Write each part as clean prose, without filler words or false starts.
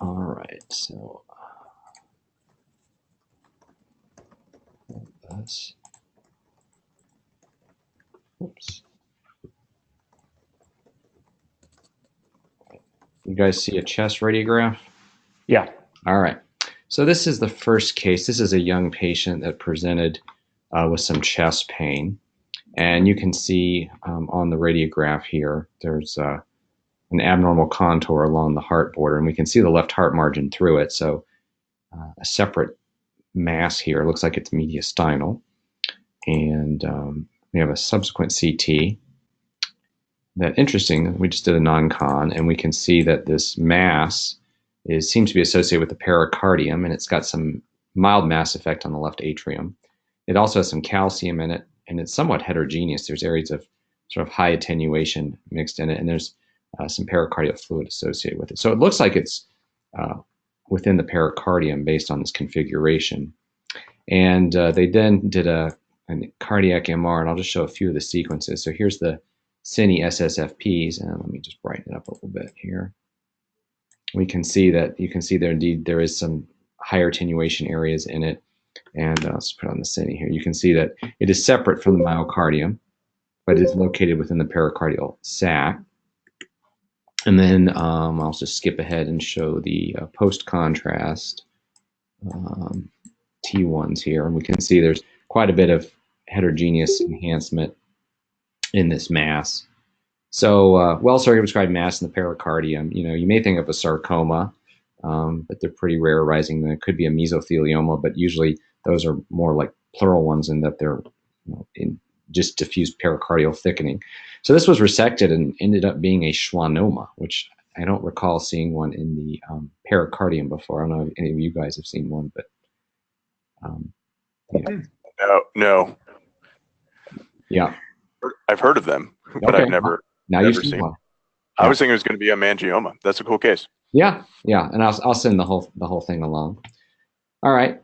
All right, so that's, oops. You guys see a chest radiograph? Yeah. All right. So this is the first case. This is a young patient that presented with some chest pain. And you can see on the radiograph here, there's an abnormal contour along the heart border, and we can see the left heart margin through it. So a separate mass here. It looks like it's mediastinal. And we have a subsequent CT. That interesting, we just did a non-con, and we can see that this mass seems to be associated with the pericardium, and it's got some mild mass effect on the left atrium. It also has some calcium in it, and it's somewhat heterogeneous. There's areas of sort of high attenuation mixed in it, and there's some pericardial fluid associated with it. So it looks like it's within the pericardium based on this configuration. And they then did a cardiac MR, and I'll just show a few of the sequences. So here's the Cine SSFPs, and let me just brighten it up a little bit here. We can see that, you can see there indeed there is some higher attenuation areas in it. And let's put on the Cine here. You can see that it is separate from the myocardium, but it is located within the pericardial sac. And then I'll just skip ahead and show the post-contrast T1s here. And we can see there's quite a bit of heterogeneous enhancement in this mass. So well circumscribed mass in the pericardium, you know, you may think of a sarcoma, but they're pretty rare arising. It could be a mesothelioma, but usually those are more like pleural ones in that they're in just diffuse pericardial thickening. So this was resected and ended up being a schwannoma, which I don't recall seeing one in the pericardium before. I don't know if any of you guys have seen one, but yeah. No. Yeah. I've heard of them, but Okay. I've never seen one. I was thinking it was going to be a meningioma. That's a cool case. Yeah, and I'll send the whole thing along. All right,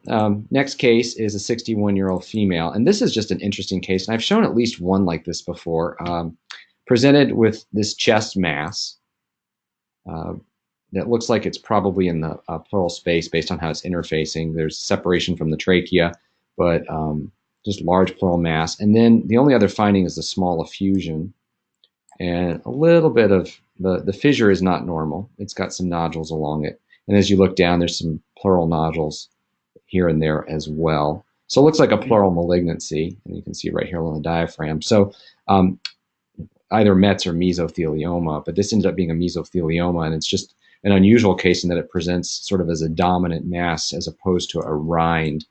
next case is a 61-year-old female, and this is just an interesting case, and I've shown at least one like this before. Presented with this chest mass that looks like it's probably in the pleural space based on how it's interfacing. There's separation from the trachea, but just large pleural mass. And then the only other finding is a small effusion, and a little bit of the fissure is not normal. It's got some nodules along it. And as you look down, there's some pleural nodules here and there as well. So it looks like a pleural malignancy, and you can see right here along the diaphragm. So either Mets or mesothelioma, but this ended up being a mesothelioma, and it's just an unusual case in that it presents sort of as a dominant mass as opposed to a rind,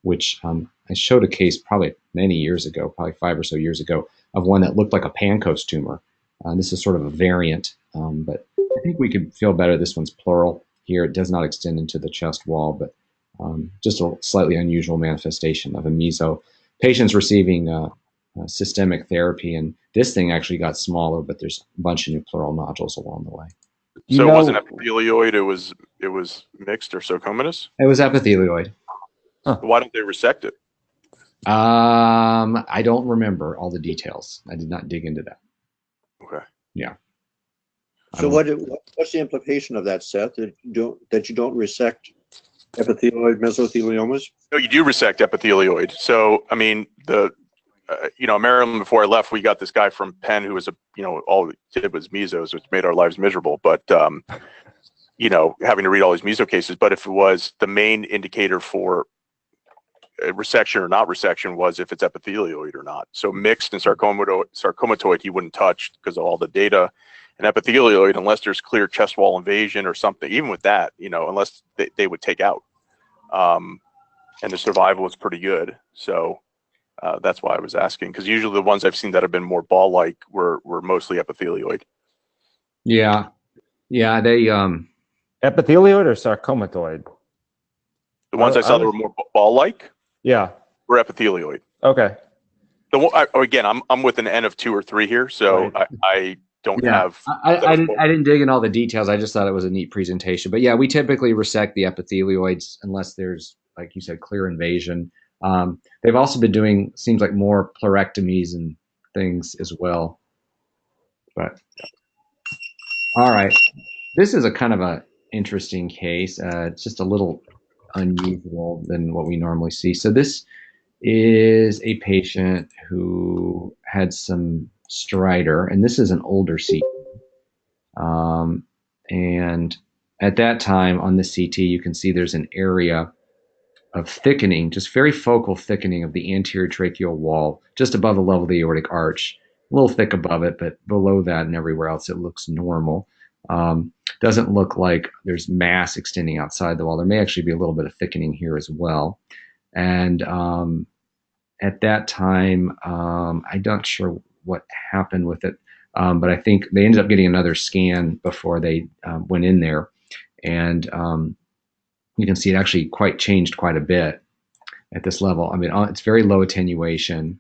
which I showed a case probably many years ago, probably 5 or so years ago, of one that looked like a Pankos tumor. This is sort of a variant, but I think we could feel better. This one's pleural here. It does not extend into the chest wall, but just a slightly unusual manifestation of a meso. Patients receiving systemic therapy, and this thing actually got smaller, but there's a bunch of new pleural nodules along the way. So it wasn't epithelioid, it was mixed or sarcomatous? It was epithelioid. Huh. Why don't they resect it? I don't remember all the details. I did not dig into that. Okay. Yeah. So what's the implication of that, Seth? That you don't resect epithelioid mesotheliomas? No, you do resect epithelioid. So I mean, Maryland, before I left, we got this guy from Penn who was all he did was mesos, which made our lives miserable. But having to read all these meso cases. But if it was the main indicator for resection or not resection was if it's epithelioid or not. So mixed and sarcomatoid he wouldn't touch because of all the data. And epithelioid, unless there's clear chest wall invasion or something, even with that, unless they would take out. And the survival is pretty good. So that's why I was asking, because usually the ones I've seen that have been more ball-like were mostly epithelioid. Yeah, they epithelioid or sarcomatoid? The ones I saw that were more ball-like, yeah, were epithelioid. Okay. Again, I'm with an N of 2 or 3 here, so Right. I don't have. I didn't dig in all the details. I just thought it was a neat presentation. But yeah, we typically resect the epithelioids unless there's, like you said, clear invasion. They've also been doing, seems like, more pleurectomies and things as well. But all right, this is a kind of a interesting case. It's just a little unusual than what we normally see. So this is a patient who had some stridor, and this is an older CT. And at that time on the CT, you can see there's an area of thickening, just very focal thickening of the anterior tracheal wall, just above the level of the aortic arch. A little thick above it, but below that and everywhere else, it looks normal. Doesn't look like there's mass extending outside the wall. There may actually be a little bit of thickening here as well. And at that time, I'm not sure what happened with it, but I think they ended up getting another scan before they went in there. And you can see it actually changed quite a bit at this level. I mean, it's very low attenuation.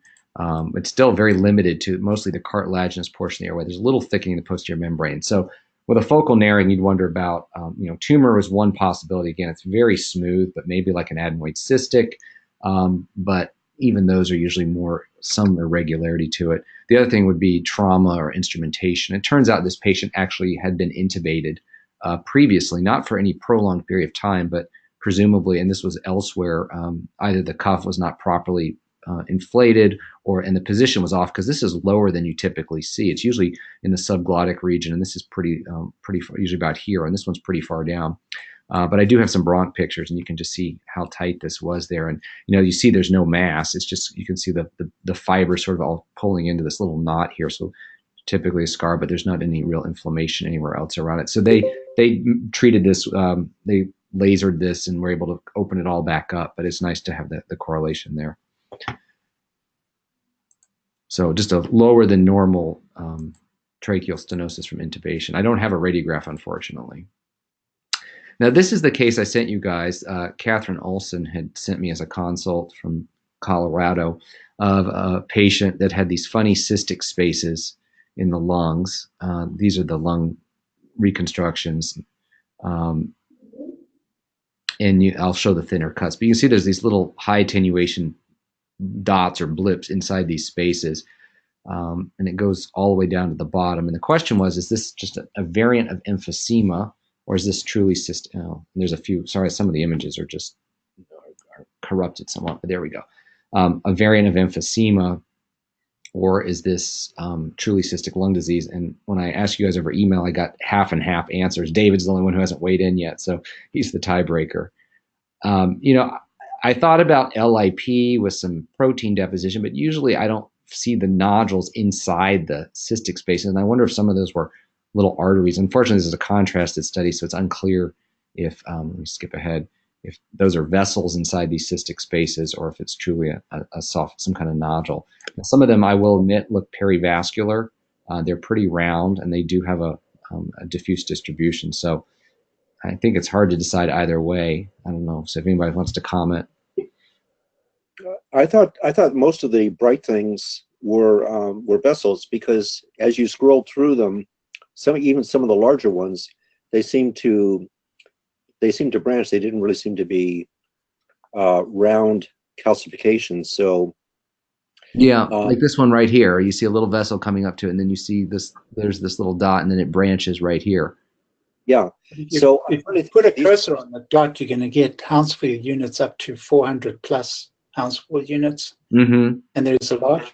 It's still very limited to mostly the cartilaginous portion of the airway. There's a little thickening in the posterior membrane. So with a focal narrowing, you'd wonder about, tumor is one possibility. Again, it's very smooth, but maybe like an adenoid cystic. But even those are usually some irregularity to it. The other thing would be trauma or instrumentation. It turns out this patient actually had been intubated previously, not for any prolonged period of time, but presumably, and this was elsewhere, either the cuff was not properly inflated and the position was off, because this is lower than you typically see. It's usually in the subglottic region, and this is pretty far, usually about here, and this one's pretty far down. But I do have some bronch pictures, and you can just see how tight this was there. And you see there's no mass. It's just you can see the fibers sort of all pulling into this little knot here. So typically a scar, but there's not any real inflammation anywhere else around it. So they treated this. They lasered this and were able to open it all back up. But it's nice to have the correlation there. So just a lower than normal tracheal stenosis from intubation. I don't have a radiograph, unfortunately. Now, this is the case I sent you guys. Catherine Olson had sent me as a consult from Colorado of a patient that had these funny cystic spaces in the lungs. These are the lung reconstructions. And I'll show the thinner cuts. But you can see there's these little high attenuation dots or blips inside these spaces. And it goes all the way down to the bottom. And the question was, is this just a variant of emphysema, or is this truly cystic? There's a few, sorry, some of the images are just are corrupted somewhat, but there we go. A variant of emphysema, or is this truly cystic lung disease? And when I asked you guys over email, I got half and half answers. David's the only one who hasn't weighed in yet, so he's the tiebreaker. I thought about LIP with some protein deposition, but usually I don't see the nodules inside the cystic spaces, and I wonder if some of those were little arteries. Unfortunately, this is a contrasted study, so it's unclear if, let me skip ahead, if those are vessels inside these cystic spaces or if it's truly a soft, some kind of nodule. Now, some of them, I will admit, look perivascular. They're pretty round, and they do have a diffuse distribution. So I think it's hard to decide either way. I don't know. So if anybody wants to comment. I thought most of the bright things were vessels, because as you scrolled through them, even some of the larger ones, they seem to branch. They didn't really seem to be round calcifications. So yeah, like this one right here, you see a little vessel coming up to it, and then you see this. There's this little dot, and then it branches right here. Yeah. If you put a cursor on the dot, you're going to get ounce-full units up to 400 plus ounce-full units. Mm-hmm. And there's a large,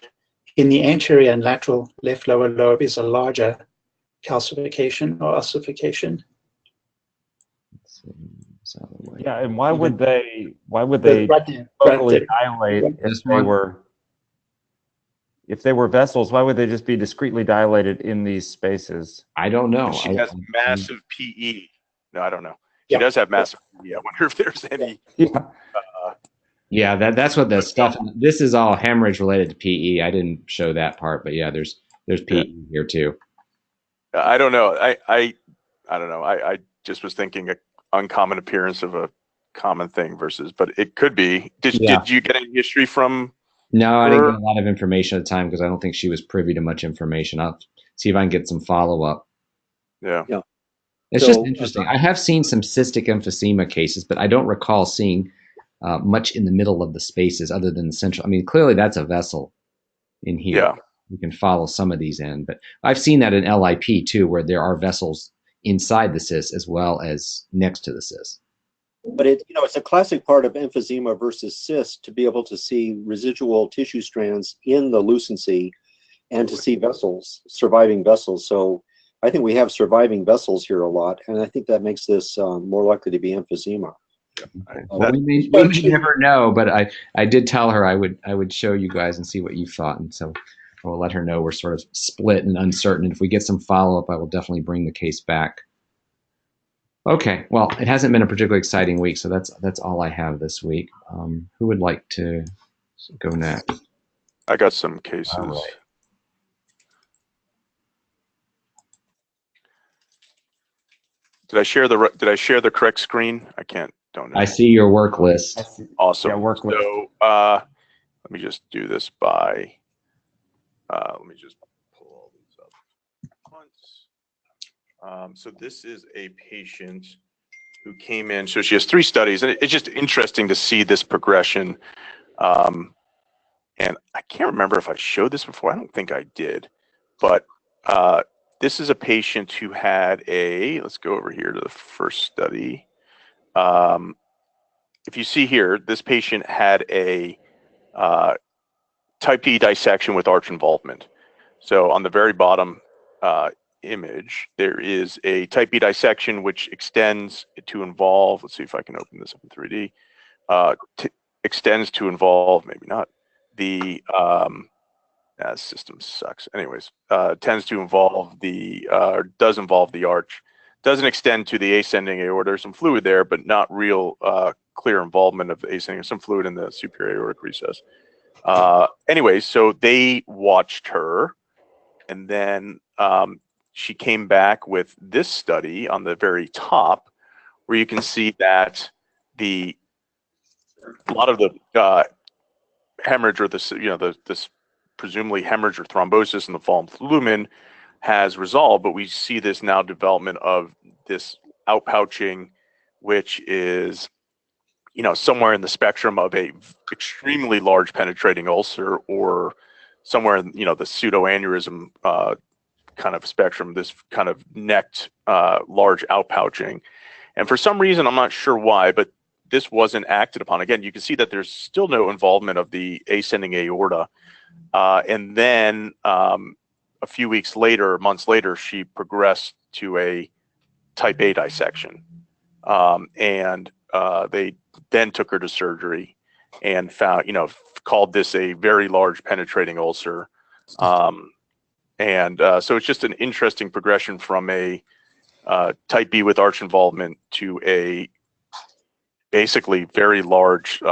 in the anterior and lateral left lower lobe is a larger calcification or ossification. Yeah, and why would they locally dilate if they were vessels? Why would they just be discretely dilated in these spaces? I don't know. She has massive PE. No, I don't know. She does have massive PE. I wonder if there's any. Yeah, that's what the stuff. This is all hemorrhage related to PE. I didn't show that part, but yeah, there's PE here too. I don't know. I don't know. I just was thinking an uncommon appearance of a common thing versus, but it could be. Did you get any history from? No, I didn't get a lot of information at the time because I don't think she was privy to much information. I'll see if I can get some follow up. Yeah. It's just interesting. I have seen some cystic emphysema cases, but I don't recall seeing much in the middle of the spaces other than the central. I mean, clearly that's a vessel in here. Yeah. You can follow some of these in, but I've seen that in LIP too, where there are vessels inside the cyst as well as next to the cyst. But it's a classic part of emphysema versus cyst to be able to see residual tissue strands in the lucency and to see vessels, surviving vessels. So I think we have surviving vessels here a lot, and I think that makes this more likely to be emphysema. Well, we may never know, but I did tell her I would show you guys and see what you thought, and so I will let her know we're sort of split and uncertain. And if we get some follow-up, I will definitely bring the case back. Okay, well, it hasn't been a particularly exciting week, so that's all I have this week. Who would like to go next? I got some cases. All right. Did I share the correct screen? Don't know. I see your work list. Awesome. Yeah, work list. So let me just do this by. Let me just pull all these up once. So this is a patient who came in. So she has 3 studies, and it's just interesting to see this progression. And I can't remember if I showed this before. I don't think I did, but this is a patient who had let's go over here to the first study. If you see here, this patient had a type B dissection with arch involvement. So on the very bottom image, there is a type B dissection which extends to involve, let's see if I can open this up in 3D, extends to involve, maybe not, the system sucks. Anyways, tends to involve does involve the arch. Doesn't extend to the ascending aorta. There's some fluid there, but not real clear involvement of the ascending. Some fluid in the superior aortic recess. Anyways, so they watched her, and then she came back with this study on the very top, where you can see that a lot of the hemorrhage, or this presumably hemorrhage or thrombosis in the fallen lumen has resolved, but we see this now development of this outpouching, which is somewhere in the spectrum of a extremely large penetrating ulcer, or somewhere in the pseudoaneurysm kind of spectrum, this kind of necked large outpouching. And for some reason, I'm not sure why, but this wasn't acted upon. Again, you can see that there's still no involvement of the ascending aorta. And then a few weeks later, months later, she progressed to a type A dissection. And they then took her to surgery and found, called this a very large penetrating ulcer. So it's just an interesting progression from a type B with arch involvement to a basically very large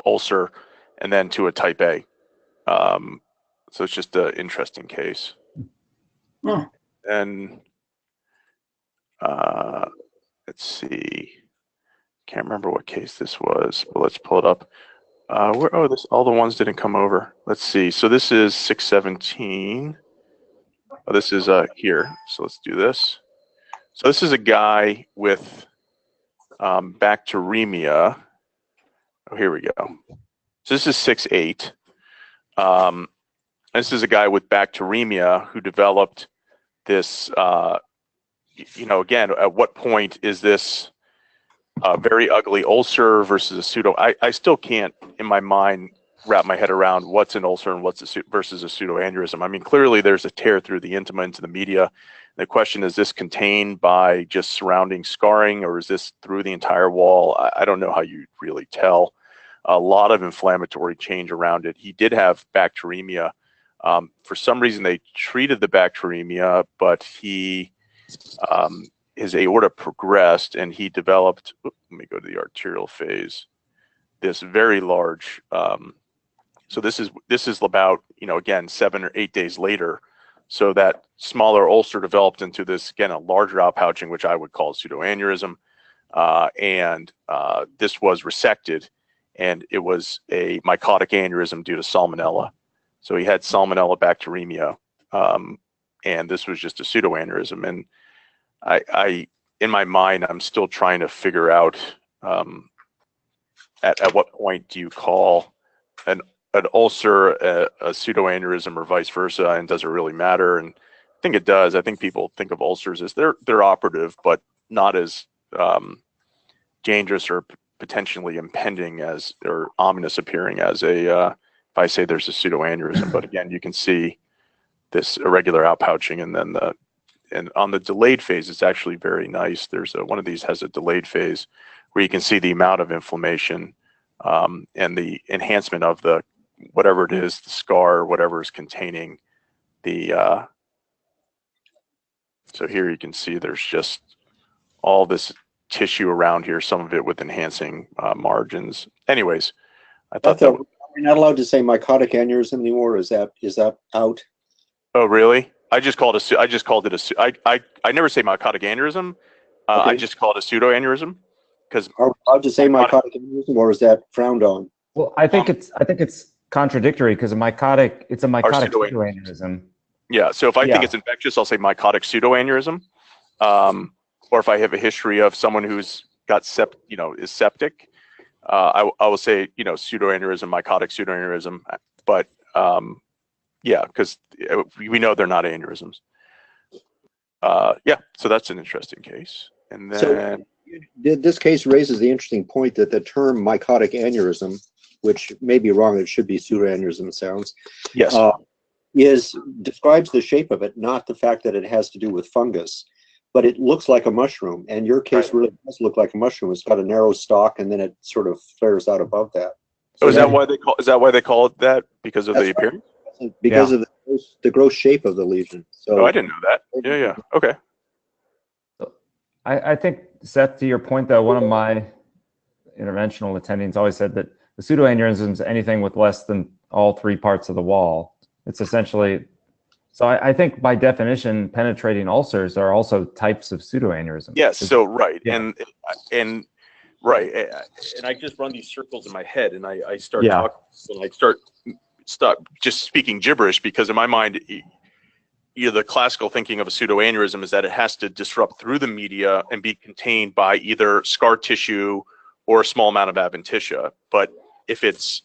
ulcer, and then to a type A. So it's just an interesting case. Oh. And let's see, can't remember what case this was, but let's pull it up. All the ones didn't come over. Let's see. So this is 617. Oh, this is here. So let's do this. So this is a guy with bacteremia. Oh, here we go. So this is 6'8". This is a guy with bacteremia who developed this, again, at what point is this a very ugly ulcer versus a pseudo? I still can't, in my mind, wrap my head around what's an ulcer and what's versus a pseudoaneurysm. I mean, clearly there's a tear through the intima into the media. The question is this contained by just surrounding scarring, or is this through the entire wall? I don't know how you really tell. A lot of inflammatory change around it. He did have bacteremia. For some reason, they treated the bacteremia, but his aorta progressed, and he developed, let me go to the arterial phase, this very large, so this is about, again, 7 or 8 days later. So that smaller ulcer developed into this, again, a larger outpouching, which I would call a pseudoaneurysm. And this was resected, and it was a mycotic aneurysm due to salmonella. So he had salmonella bacteremia, and this was just a pseudoaneurysm. And I in my mind, I'm still trying to figure out at what point do you call an ulcer a pseudoaneurysm or vice versa, and does it really matter? And think it does. I think people think of ulcers as they're operative, but not as dangerous or potentially impending as, or ominous appearing as a, if I say there's a pseudoaneurysm. But again, you can see this irregular outpouching, and then and on the delayed phase, it's actually very nice. There's one of these has a delayed phase where you can see the amount of inflammation and the enhancement of the, whatever it is, the scar, or whatever is containing the, so here you can see there's just all this tissue around here, some of it with enhancing margins. Anyways, I thought that we're not allowed to say mycotic aneurysm anymore. Is that out? Oh, really? I just called it I never say mycotic aneurysm. Okay. I just call it a pseudoaneurysm, because are we allowed to say mycotic aneurysm, or is that frowned on? Well, I think it's contradictory, because it's a mycotic pseudoaneurysm. Yeah. So if I think it's infectious, I'll say mycotic pseudoaneurysm. Or if I have a history of someone who's got is septic, I will say, pseudoaneurysm, mycotic pseudoaneurysm. But yeah, because we know they're not aneurysms. Yeah, so that's an interesting case. And then, so this case raises the interesting point that the term mycotic aneurysm, which may be wrong, it should be pseudoaneurysm, it sounds. Yes. Describes the shape of it, not the fact that it has to do with fungus. But it looks like a mushroom, and your case really does look like a mushroom. It's got a narrow stalk, and then it sort of flares out above that. So is that why they call it that? Because of the appearance? Because of the gross shape of the lesion. So oh, I didn't know that. Yeah. Okay. I think, Seth, to your point, though, one of my interventional attendings always said that the pseudoaneurysm is anything with less than all three parts of the wall. It's essentially, so I think by definition, penetrating ulcers are also types of pseudoaneurysm. Yes. So right, yeah. and right, and I just run these circles in my head, and I start talking, and I stop just speaking gibberish, because in my mind, the classical thinking of a pseudoaneurysm is that it has to disrupt through the media and be contained by either scar tissue or a small amount of adventitia. But if it's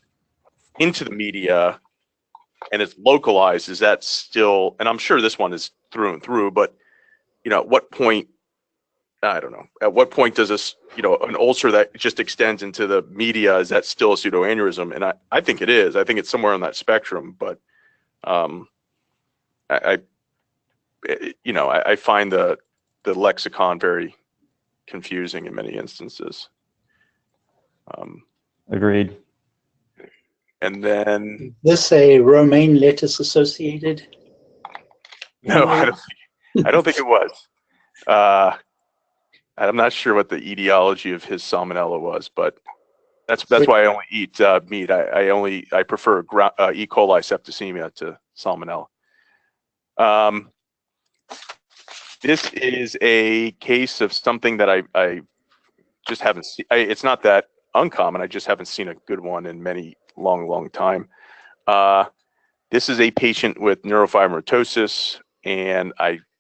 into the media and it's localized, is that still, and I'm sure this one is through and through, but at what point, I don't know, at what point does this, an ulcer that just extends into the media, is that still a pseudoaneurysm? And I think it is. I think it's somewhere on that spectrum, but I find the lexicon very confusing in many instances. Agreed. And then, Is this a romaine lettuce associated? No, I don't think it was. I'm not sure what the etiology of his salmonella was, but that's why I only eat meat. I prefer E. coli septicemia to salmonella. This is a case of something that I just haven't seen. It's not that uncommon. I just haven't seen a good one in many long time. This is a patient with neurofibromatosis, and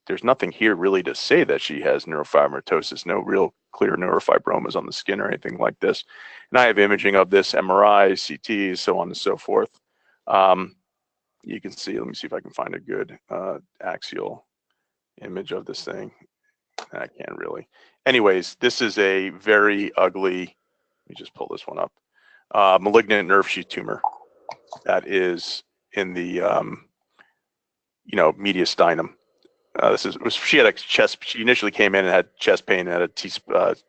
there's nothing here really to say that she has neurofibromatosis. No real clear neurofibromas on the skin or anything like this. And I have imaging of this, MRI, CTs, so on and so forth. You can see, let me see if I can find a good axial image of this thing. I can't really. Anyways, this is a very ugly, let me just pull this one up, malignant nerve sheath tumor that is in the, mediastinum. She had a chest, she initially came in and had chest pain and had a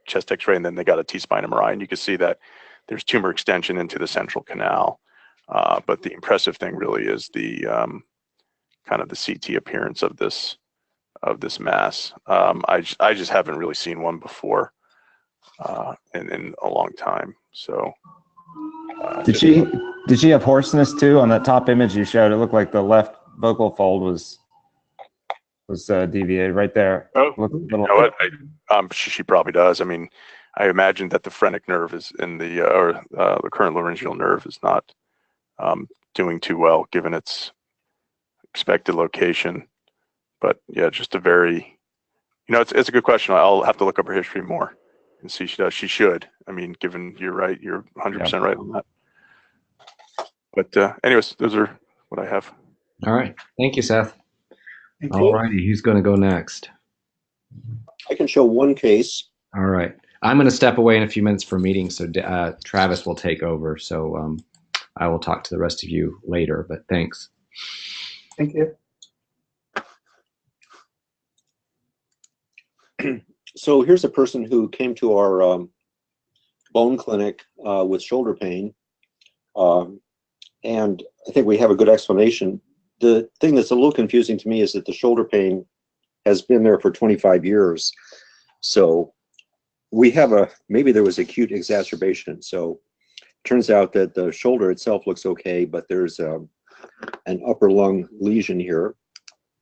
chest x-ray, and then they got a T-spine MRI, and you can see that there's tumor extension into the central canal. But the impressive thing really is the kind of the CT appearance of this mass. I just haven't really seen one before in a long time. So did she have hoarseness too? On that top image you showed, it looked like the left vocal fold was deviated right there. Oh, you know what? She probably does. I mean, I imagine that the phrenic nerve is in the current laryngeal nerve is not doing too well given its expected location. But yeah, just a very, it's a good question. I'll have to look up her history more and see if she does. She should. I mean, given you're right, you're 100% right on that. But anyways, those are what I have. All right. Thank you, Seth. Thank All you. righty, who's going to go next? I can show one case. All right. I'm going to step away in a few minutes for a meeting, so Travis will take over. So I will talk to the rest of you later, but thanks. Thank you. So here's a person who came to our bone clinic with shoulder pain. And I think we have a good explanation. The thing that's a little confusing to me is that the shoulder pain has been there for 25 years. So we have maybe there was acute exacerbation. So it turns out that the shoulder itself looks okay, but there's an upper lung lesion here.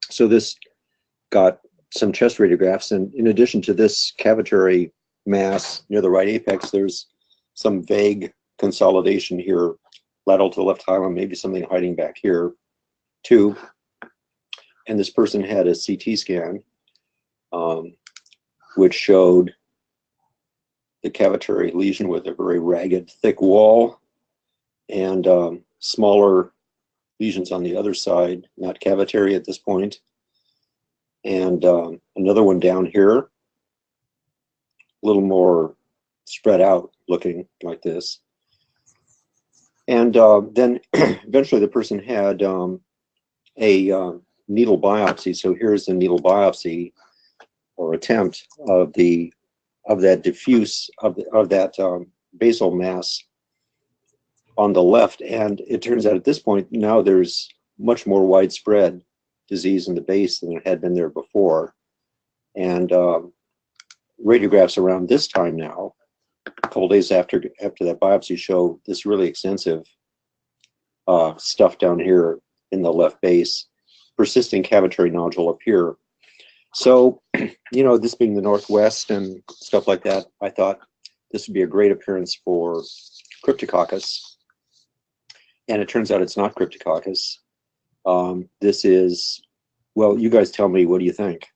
So this got some chest radiographs, and in addition to this cavitary mass near the right apex, there's some vague consolidation here, lateral to the left hilum, maybe something hiding back here too. And this person had a CT scan, which showed the cavitary lesion with a very ragged, thick wall, and smaller lesions on the other side, not cavitary at this point. And another one down here, a little more spread out, looking like this. And then eventually the person had a needle biopsy. So here's the needle biopsy or attempt of that diffuse of that basal mass on the left. And it turns out at this point now there's much more widespread disease in the base than it had been there before. And radiographs around this time now, a couple days after that biopsy, show this really extensive stuff down here in the left base, persisting cavitary nodule up here. So, you know, this being the Northwest and stuff like that, I thought this would be a great appearance for Cryptococcus. And it turns out it's not Cryptococcus. This is, well, you guys tell me, what do you think?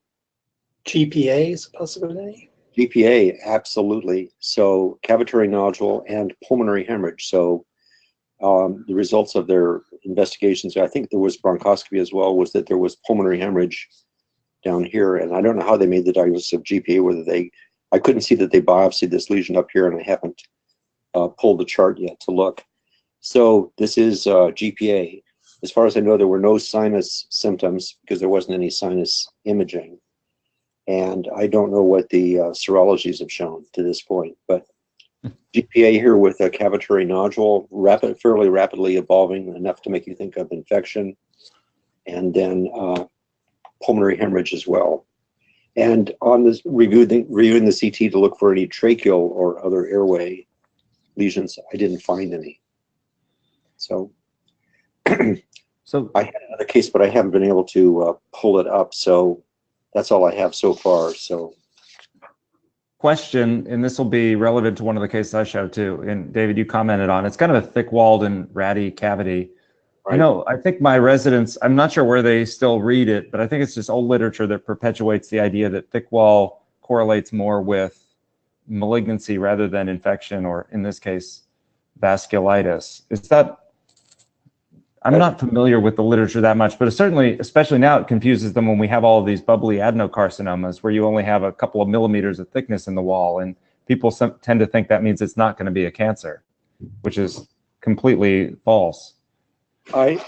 GPA is a possibility. GPA, absolutely. So cavitary nodule and pulmonary hemorrhage. So the results of their investigations, I think there was bronchoscopy as well, was that there was pulmonary hemorrhage down here. And I don't know how they made the diagnosis of GPA, whether I couldn't see that they biopsied this lesion up here, and I haven't pulled the chart yet to look. So this is GPA. As far as I know, there were no sinus symptoms because there wasn't any sinus imaging. And I don't know what the serologies have shown to this point, but GPA here with a cavitary nodule, fairly rapidly evolving, enough to make you think of infection, and then pulmonary hemorrhage as well. And on this, reviewing the CT to look for any tracheal or other airway lesions, I didn't find any. So, I had another case, but I haven't been able to pull it up. So that's all I have so far. So, question, and this will be relevant to one of the cases I showed too, and David, you commented on, it's kind of a thick-walled and ratty cavity. Right. I know, I think my residents, I'm not sure where they still read it, but I think it's just old literature that perpetuates the idea that thick wall correlates more with malignancy rather than infection, or in this case, vasculitis. Is that, I'm not familiar with the literature that much, but it certainly, especially now, it confuses them when we have all of these bubbly adenocarcinomas where you only have a couple of millimeters of thickness in the wall, and people tend to think that means it's not going to be a cancer, which is completely false. I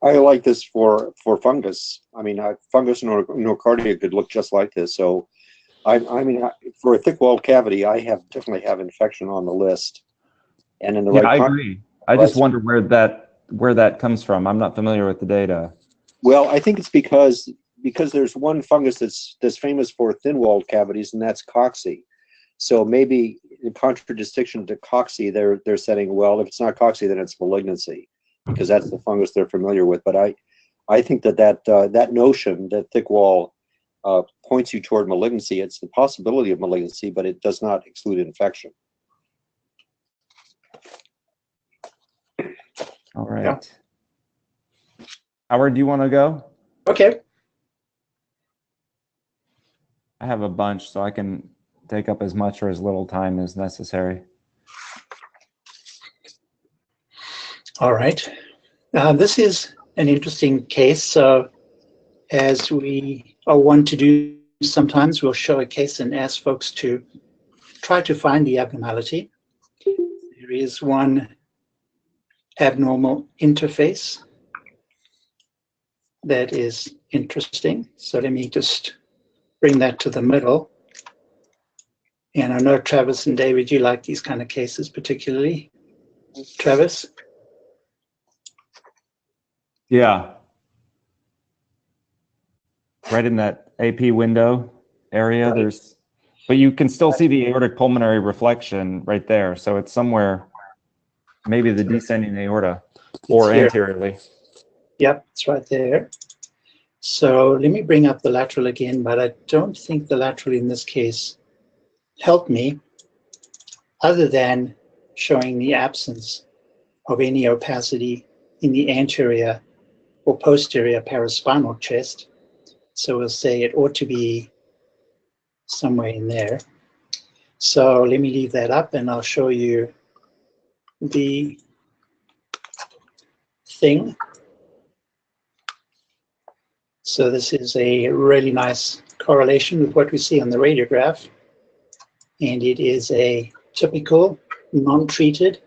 like this for fungus. I mean, fungus nocardia could look just like this. So, I mean, for a thick-walled cavity, I definitely have infection on the list. And in the I agree. I just wonder where that comes from. I'm not familiar with the data. Well, I think it's because there's one fungus that's famous for thin-walled cavities, and that's cocci. So maybe in contradistinction to cocci, they're saying, well, if it's not cocci, then it's malignancy, because that's the fungus they're familiar with. But I think that notion that thick wall points you toward malignancy. It's the possibility of malignancy, but it does not exclude infection. All right. Yeah. Howard, do you want to go? Okay. I have a bunch, so I can take up as much or as little time as necessary. All right. This is an interesting case. as we are wont to do sometimes, we'll show a case and ask folks to try to find the abnormality. There is one abnormal interface that is interesting. So let me just bring that to the middle. And I know Travis and David, you like these kind of cases particularly. Travis? Yeah. Right in that AP window area, Right. but you can still see the aortic pulmonary reflection right there. So it's somewhere, maybe the descending aorta or anteriorly. Yep, it's right there. So let me bring up the lateral again, but I don't think the lateral in this case helped me, other than showing the absence of any opacity in the anterior or posterior paraspinal chest. So we'll say it ought to be somewhere in there. So let me leave that up and I'll show you the thing. So this is a really nice correlation with what we see on the radiograph. And it is a typical non-treated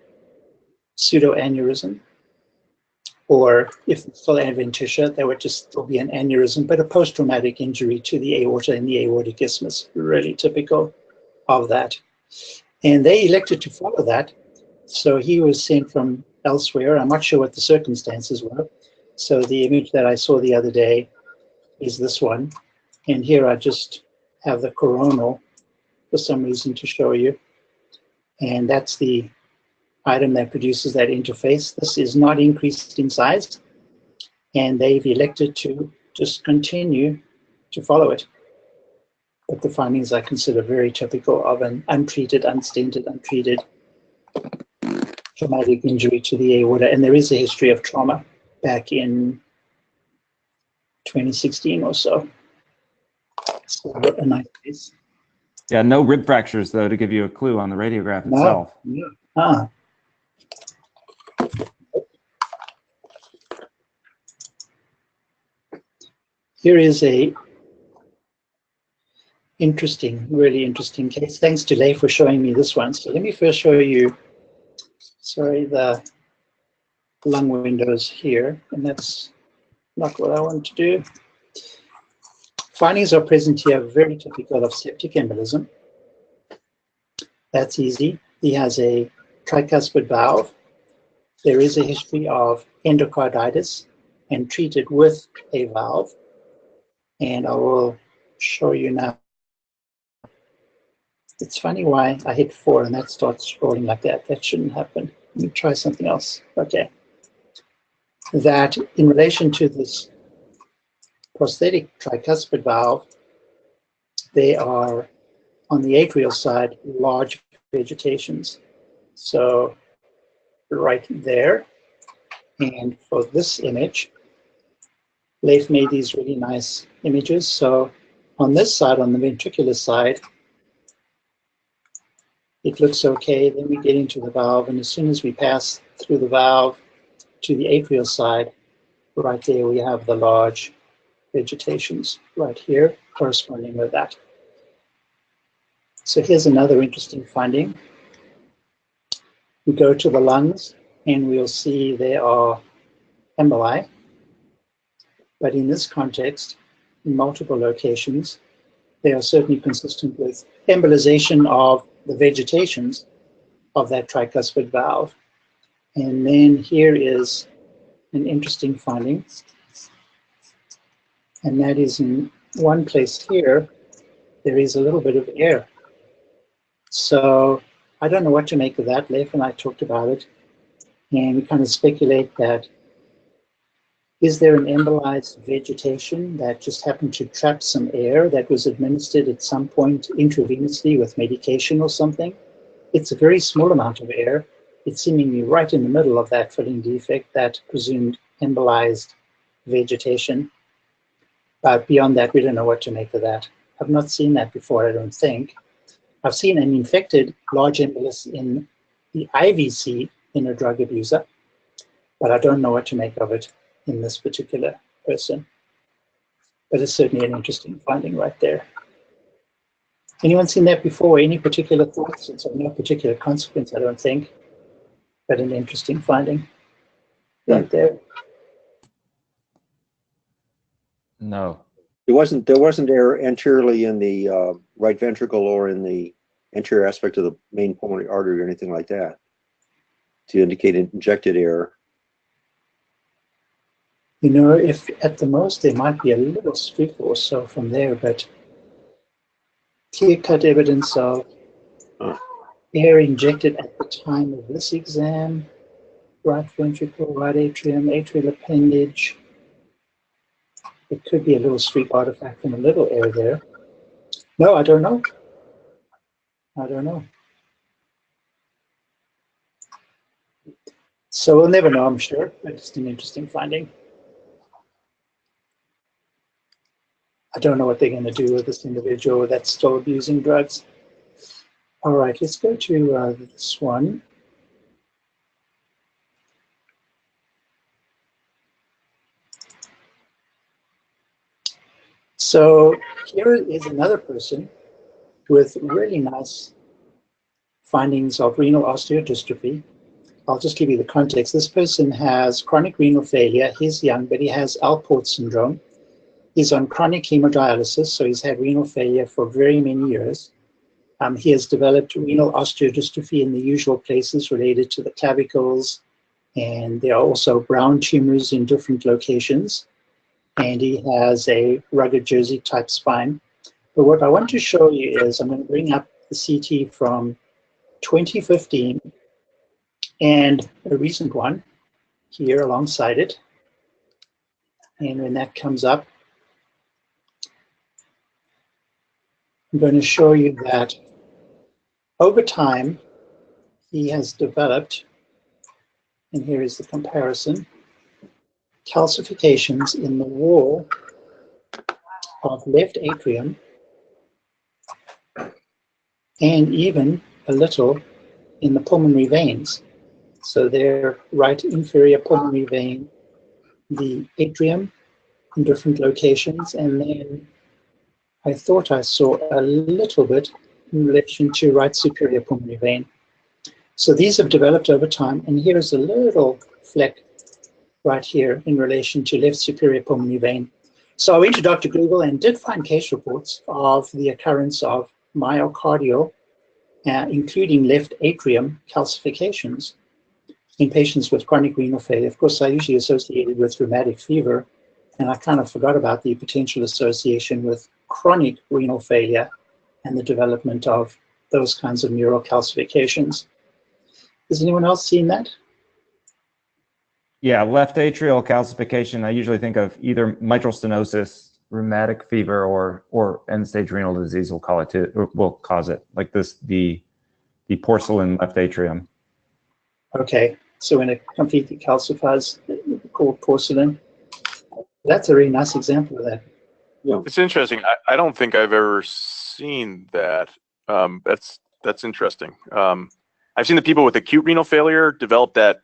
pseudoaneurysm. Or if it's still adventitia, that would just still be an aneurysm, but a post-traumatic injury to the aorta and the aortic isthmus, really typical of that. And they elected to follow that. So he was sent from elsewhere. I'm not sure what the circumstances were. So the image that I saw the other day is this one. And here I just have the coronal for some reason to show you. And that's the item that produces that interface. This is not increased in size, and they've elected to just continue to follow it. But the findings I consider very typical of an untreated, unstented, untreated traumatic injury to the aorta. And there is a history of trauma back in 2016 or so. So a nice case. Yeah, no rib fractures, though, to give you a clue on the radiograph itself. No. Ah. Here is a really interesting case. Thanks to Leif for showing me this one. So let me first show you, the lung windows here, and that's not what I want to do. Findings are present here, very typical of septic embolism. That's easy. He has a tricuspid valve. There is a history of endocarditis and treated with a valve. And I will show you now. It's funny why I hit 4 and that starts scrolling like that. That shouldn't happen. Let me try something else. Okay. That in relation to this prosthetic tricuspid valve, they are on the atrial side, large vegetations. So right there. And for this image, Leif made these really nice images. So on this side, on the ventricular side, it looks okay. Then we get into the valve, and as soon as we pass through the valve to the atrial side, right there we have the large vegetations right here corresponding with that. So here's another interesting finding. We go to the lungs, and we'll see there are emboli. But in this context, in multiple locations, they are certainly consistent with embolization of the vegetations of that tricuspid valve. And then here is an interesting finding. And that is in one place here, there is a little bit of air. So I don't know what to make of that. Leif and I talked about it. And we kind of speculate that, is there an embolized vegetation that just happened to trap some air that was administered at some point intravenously with medication or something? It's a very small amount of air. It's seemingly right in the middle of that filling defect, that presumed embolized vegetation. But beyond that, we don't know what to make of that. I've not seen that before, I don't think. I've seen an infected large embolus in the IVC in a drug abuser, but I don't know what to make of it in this particular person. but it's certainly an interesting finding right there. Anyone seen that before? Any particular thoughts? It's of no particular consequence, I don't think, but an interesting finding right there. No. There wasn't air anteriorly in the right ventricle or in the anterior aspect of the main pulmonary artery or anything like that to indicate injected air. You know, if at the most there might be a little streak or so from there, but clear-cut evidence of air injected at the time of this exam, right ventricle, right atrium, atrial appendage. It could be a little streak artifact from a little air there. No, I don't know. I don't know. So we'll never know, I'm sure, but it's an interesting finding. I don't know what they're going to do with this individual that's still abusing drugs. All right, let's go to this one. So here is another person with really nice findings of renal osteodystrophy. I'll just give you the context. This person has chronic renal failure. He's young, but he has Alport syndrome. He's on chronic hemodialysis, so he's had renal failure for very many years. He has developed renal osteodystrophy in the usual places related to the clavicles, and there are also brown tumors in different locations. And he has a rugged jersey type spine. But what I want to show you is, I'm going to bring up the CT from 2015 and a recent one here alongside it. And when that comes up, I'm going to show you that over time, he has developed, and here is the comparison, calcifications in the wall of left atrium and even a little in the pulmonary veins. So their right inferior pulmonary vein, the atrium in different locations, and then I thought I saw a little bit in relation to right superior pulmonary vein. So these have developed over time, and here is a little fleck right here in relation to left superior pulmonary vein. So I went to Dr. Google and did find case reports of the occurrence of myocardial, including left atrium calcifications in patients with chronic renal failure. Of course, I usually associated with rheumatic fever, and I kind of forgot about the potential association with chronic renal failure and the development of those kinds of neural calcifications. Has anyone else seen that? Yeah, left atrial calcification, I usually think of either mitral stenosis, rheumatic fever, or end-stage renal disease will cause it, like this, the porcelain left atrium. Okay, so when it completely calcifies, called porcelain. That's a really nice example of that. Yeah. It's interesting. I don't think I've ever seen that. That's interesting. I've seen the people with acute renal failure develop that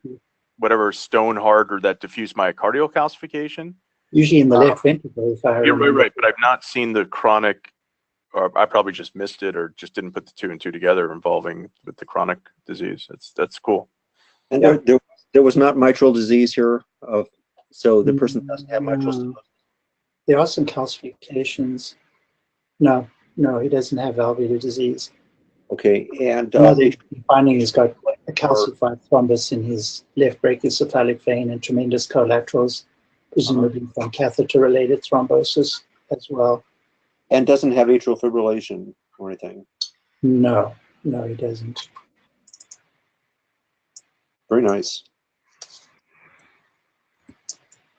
whatever stone heart or that diffuse myocardial calcification. Usually in the left ventricle, if I remember. You're right, but I've not seen the chronic, or I probably just missed it or just didn't put the two and two together involving with the chronic disease. That's cool. And there was not mitral disease here, so the person doesn't have mitral stenosis. There are some calcifications. No, he doesn't have valvular disease. Okay, and another finding, he's got a calcified thrombus in his left brachiocephalic vein and tremendous collaterals, presumably from catheter-related thrombosis as well. And doesn't have atrial fibrillation or anything. No, he doesn't. Very nice.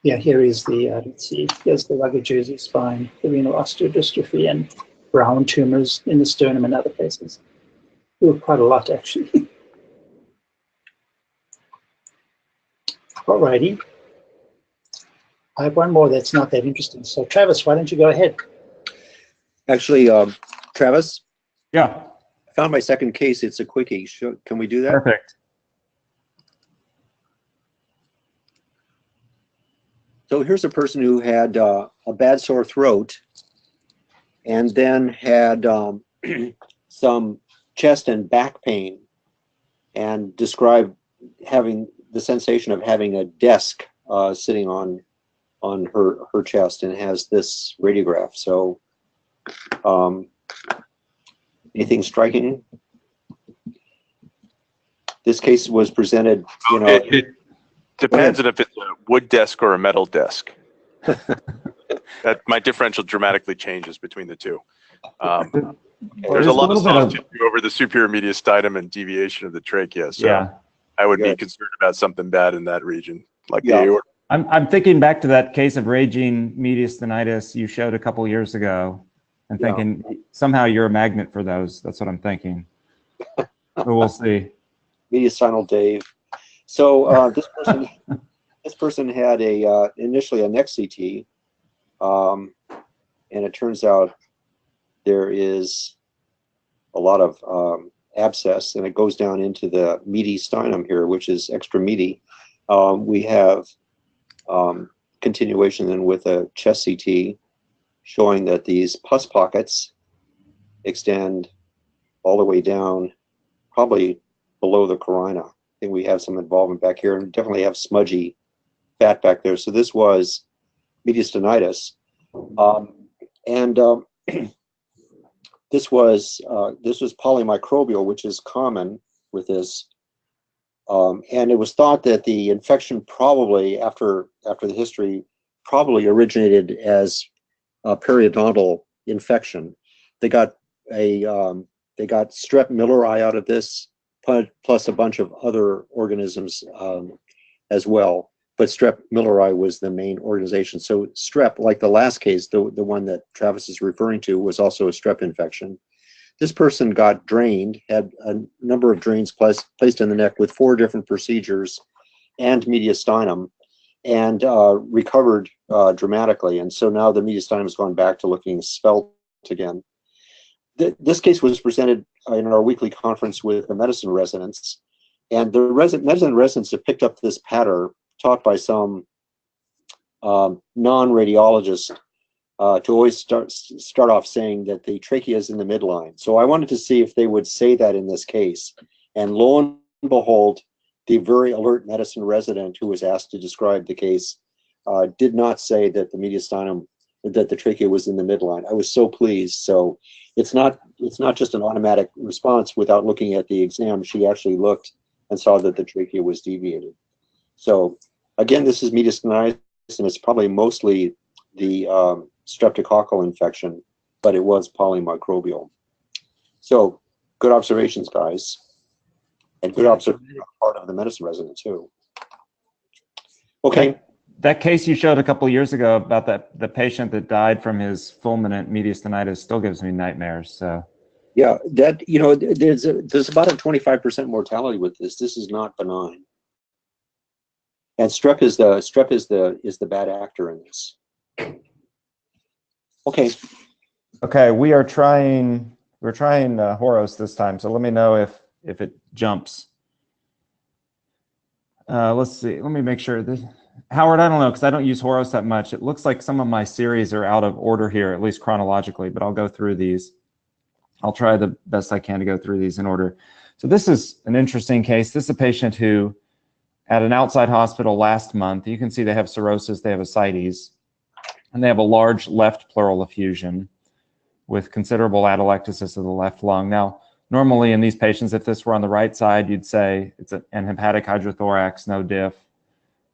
Yeah, here is the, let's see, here's the rugged jersey spine, the renal osteodystrophy, and brown tumors in the sternum and other places. Quite a lot, actually. Alrighty. I have one more that's not that interesting. So, Travis, why don't you go ahead? Actually, Travis? Yeah. I found my second case. It's a quickie. Can we do that? Perfect. So here's a person who had a bad sore throat and then had some chest and back pain, and described having the sensation of having a desk sitting on her chest, and has this radiograph. So anything striking? This case was presented, you know. It depends on if it's a wood desk or a metal desk. That my differential dramatically changes between the two. There's a lot of soft tissue over the superior mediastinum and deviation of the trachea, so Yeah. I would be concerned about something bad in that region, like the aorta. I'm thinking back to that case of raging mediastinitis you showed a couple years ago, and thinking somehow you're a magnet for those. That's what I'm thinking. But we'll see. Mediastinal Dave. So this person had initially a neck CT, and it turns out there is a lot of abscess, and it goes down into the mediastinum here, which is extra meaty. We have continuation then with a chest CT showing that these pus pockets extend all the way down, probably below the carina. I think we have some involvement back here, and definitely have smudgy fat back there. So this was mediastinitis, this was polymicrobial, which is common with this. And it was thought that the infection probably, after the history, probably originated as a periodontal infection. They got strep milleri out of this, plus a bunch of other organisms as well. But strep milleri was the main organization. So strep, like the last case, the one that Travis is referring to, was also a strep infection. This person got drained, had a number of drains placed in the neck with 4 different procedures and mediastinum, and recovered dramatically. And so now the mediastinum has gone back to looking svelte again. This case was presented in our weekly conference with the medicine residents, and the medicine residents have picked up this pattern taught by some non-radiologist to always start off saying that the trachea is in the midline. So I wanted to see if they would say that in this case. And lo and behold, the very alert medicine resident who was asked to describe the case did not say that the mediastinum, that the trachea was in the midline. I was so pleased. So it's not just an automatic response without looking at the exam. She actually looked and saw that the trachea was deviated. So again, this is mediastinitis, and it's probably mostly the streptococcal infection, but it was polymicrobial. So good observations, guys, and good observation on the part of the medicine resident too. Okay. That case you showed a couple of years ago about the patient that died from his fulminant mediastinitis still gives me nightmares. So yeah, that, you know, there's about a 25% mortality with this. This is not benign. And strep is the bad actor in this. Okay. Okay, we're trying Horos this time. So let me know if it jumps. Let's see. Let me make sure this. Howard, I don't know, because I don't use Horos that much. It looks like some of my series are out of order here, at least chronologically, but I'll go through these. I'll try the best I can to go through these in order. So this is an interesting case. This is a patient who at an outside hospital last month. You can see they have cirrhosis, they have ascites, and they have a large left pleural effusion with considerable atelectasis of the left lung. Now, normally in these patients, if this were on the right side, you'd say it's an hepatic hydrothorax, no diff.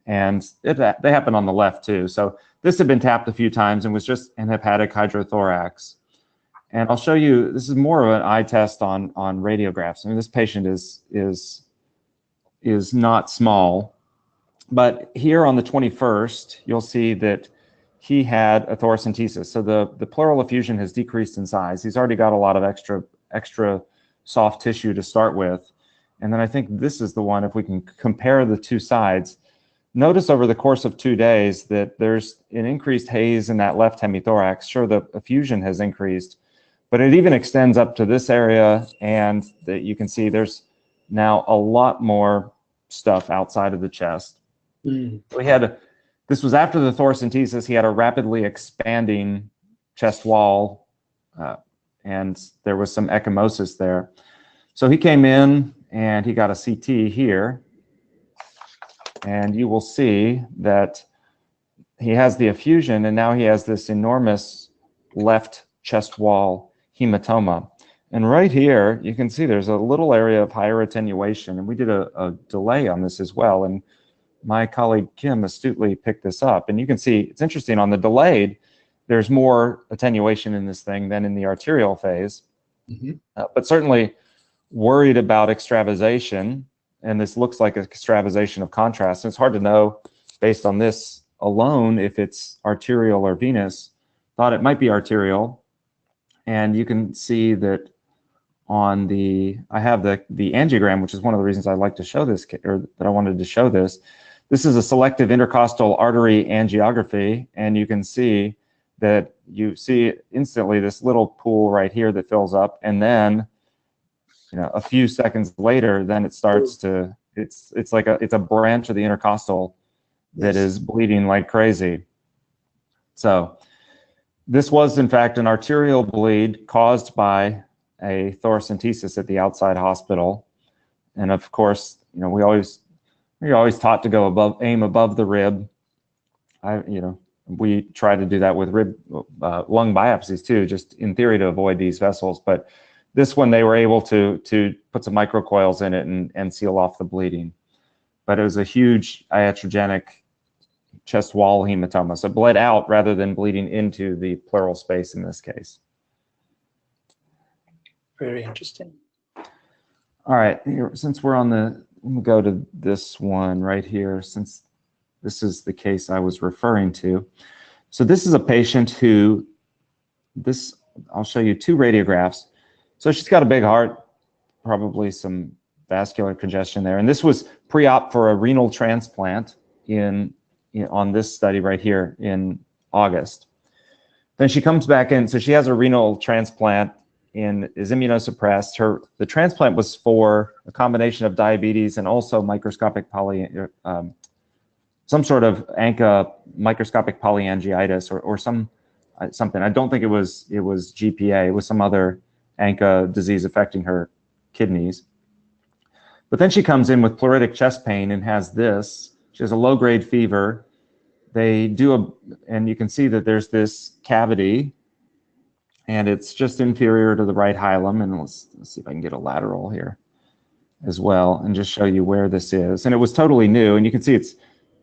And they happen on the left too. So this had been tapped a few times and was just an hepatic hydrothorax. And I'll show you, this is more of an eye test on radiographs. I mean, this patient is not small, but here on the 21st, you'll see that he had a thoracentesis. So the pleural effusion has decreased in size. He's already got a lot of extra soft tissue to start with. And then I think this is the one, if we can compare the two sides, notice over the course of 2 days that there's an increased haze in that left hemithorax. Sure, the effusion has increased, but it even extends up to this area, and that you can see there's now a lot more stuff outside of the chest. We had This was after the thoracentesis. He had a rapidly expanding chest wall, and there was some ecchymosis there. So he came in and he got a CT here, and you will see that he has the effusion, and now he has this enormous left chest wall hematoma. And right here, you can see there's a little area of higher attenuation, and we did a delay on this as well. And my colleague Kim astutely picked this up, and you can see it's interesting on the delayed, there's more attenuation in this thing than in the arterial phase, but certainly worried about extravasation, and this looks like extravasation of contrast. And it's hard to know based on this alone if it's arterial or venous. Thought it might be arterial, and you can see that on the, I have the angiogram, which is one of the reasons I like to show this, or that I wanted to show this. This is a selective intercostal artery angiography, and you can see that you see instantly this little pool right here that fills up, and then a few seconds later, then it starts to, it's like it's a branch of the intercostal that is bleeding like crazy. So this was in fact an arterial bleed caused by a thoracentesis at the outside hospital, and of course, you're always taught to go aim above the rib. We try to do that with rib lung biopsies too, just in theory to avoid these vessels. But this one, they were able to put some microcoils in it and seal off the bleeding. But it was a huge iatrogenic chest wall hematoma. So it bled out rather than bleeding into the pleural space in this case. Very interesting. All right, here, since we're on the, let me go to this one right here, since this is the case I was referring to. So this is a patient who, I'll show you two radiographs. So she's got a big heart, probably some vascular congestion there. And this was pre-op for a renal transplant on this study right here in August. Then she comes back in, so she has a renal transplant and is immunosuppressed. The transplant was for a combination of diabetes and also microscopic some sort of microscopic polyangiitis or something. I don't think it was GPA. It was some other ANCA disease affecting her kidneys. But then she comes in with pleuritic chest pain and has this. She has a low-grade fever. They do and you can see that there's this cavity, and it's just inferior to the right hilum. And let's see if I can get a lateral here as well and just show you where this is. And it was totally new, and you can see it's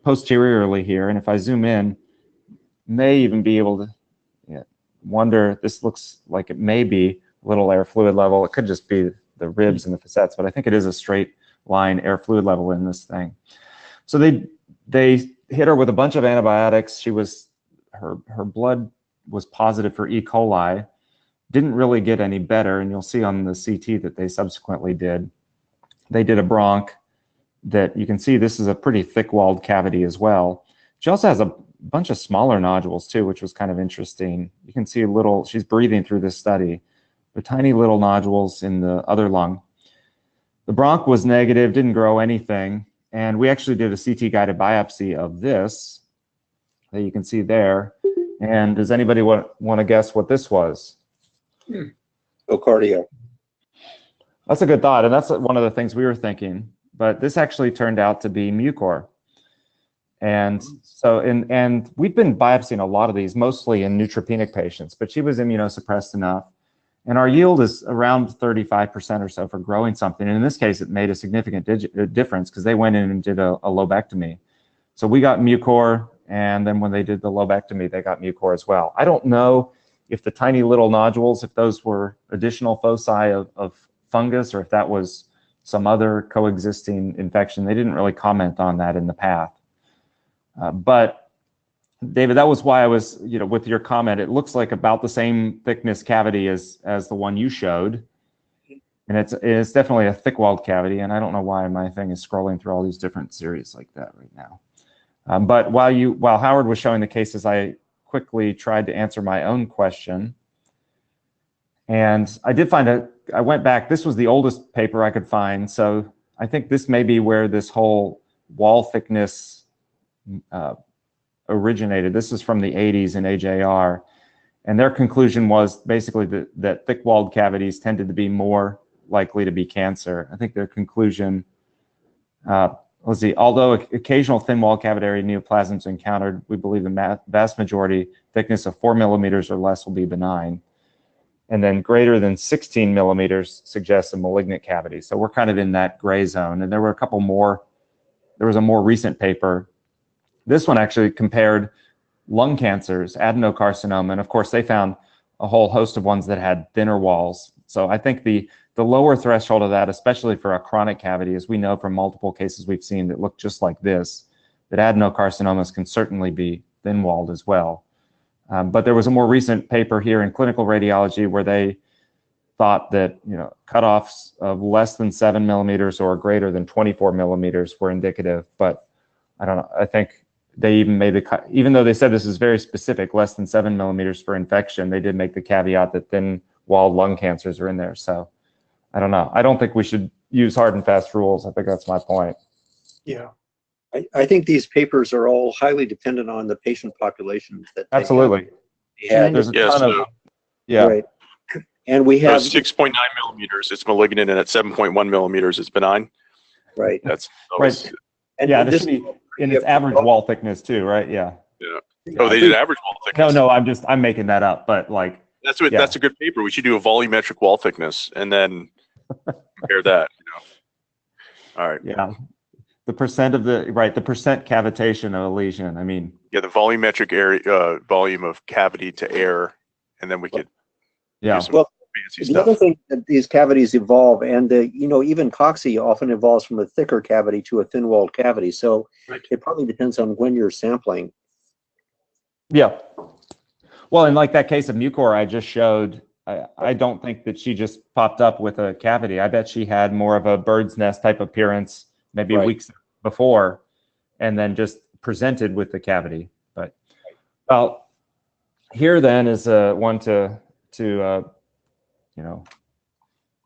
posteriorly here. And if I zoom in, may even be able to wonder, this looks like it may be a little air fluid level. It could just be the ribs and the facets, but I think it is a straight line air fluid level in this thing. So they hit her with a bunch of antibiotics. Her blood was positive for E. coli, didn't really get any better, and you'll see on the CT that they subsequently did. They did a bronch that you can see this is a pretty thick-walled cavity as well. She also has a bunch of smaller nodules too, which was kind of interesting. You can see she's breathing through this study, but tiny little nodules in the other lung. The bronch was negative, didn't grow anything, and we actually did a CT-guided biopsy of this that you can see there. And does anybody want to guess what this was? Cardiac. That's a good thought, and that's one of the things we were thinking. But this actually turned out to be mucor. And so, and we've been biopsying a lot of these, mostly in neutropenic patients, but she was immunosuppressed enough. And our yield is around 35% or so for growing something. And in this case, it made a significant difference because they went in and did a lobectomy. So we got mucor, and then when they did the lobectomy, they got mucor as well. I don't know if the tiny little nodules, if those were additional foci of fungus, or if that was some other coexisting infection. They didn't really comment on that in the path. But David, that was why I was, with your comment, it looks like about the same thickness cavity as the one you showed. And it's definitely a thick-walled cavity, and I don't know why my thing is scrolling through all these different series like that right now. But while Howard was showing the cases, I quickly tried to answer my own question. And I did I went back, this was the oldest paper I could find, so I think this may be where this whole wall thickness originated. This is from the 80s in AJR. And their conclusion was basically that thick-walled cavities tended to be more likely to be cancer. I think their conclusion, let's see, although occasional thin-walled cavitary neoplasms encountered, we believe the vast majority thickness of 4 millimeters or less will be benign. And then greater than 16 millimeters suggests a malignant cavity. So we're kind of in that gray zone. And there were a couple more, there was a more recent paper. This one actually compared lung cancers, adenocarcinoma, and of course they found a whole host of ones that had thinner walls. So I think the lower threshold of that, especially for a chronic cavity, as we know from multiple cases we've seen that look just like this, that adenocarcinomas can certainly be thin-walled as well. But there was a more recent paper here in clinical radiology where they thought that, you know, cutoffs of less than 7 millimeters or greater than 24 millimeters were indicative. But I don't know, I think they even made the cut, even though they said this is very specific, less than 7 millimeters for infection, they did make the caveat that thin-walled lung cancers are in there. So I don't know. I don't think we should use hard and fast rules. I think that's my point. Yeah. I think these papers are all highly dependent on the patient population that Absolutely. they had. There's a ton of, yeah. Right. And we have 6.9 millimeters, it's malignant, and at 7.1 millimeters, it's benign. right. That's Right. And Yeah, this this should be in its average wall thickness too, right? Yeah. Yeah. Oh, they did average wall thickness. No, I'm making that up, but like, That's what. yeah. That's a good paper. We should do a volumetric wall thickness and then compare that. You know. All right. yeah, the percent of the, right, the percent cavitation of a lesion. I mean, Yeah, the volumetric area, volume of cavity to air, and then we could yeah. do some Well, fancy the other stuff. thing that these cavities evolve, and you know, even cocci often evolves from a thicker cavity to a thin-walled cavity. So it probably depends on when you're sampling. Yeah. Well, in like that case of Mucor I just showed, I don't think that she just popped up with a cavity. I bet she had more of a bird's nest type appearance maybe Right. weeks before, and then just presented with the cavity. But well, here then is one to you know,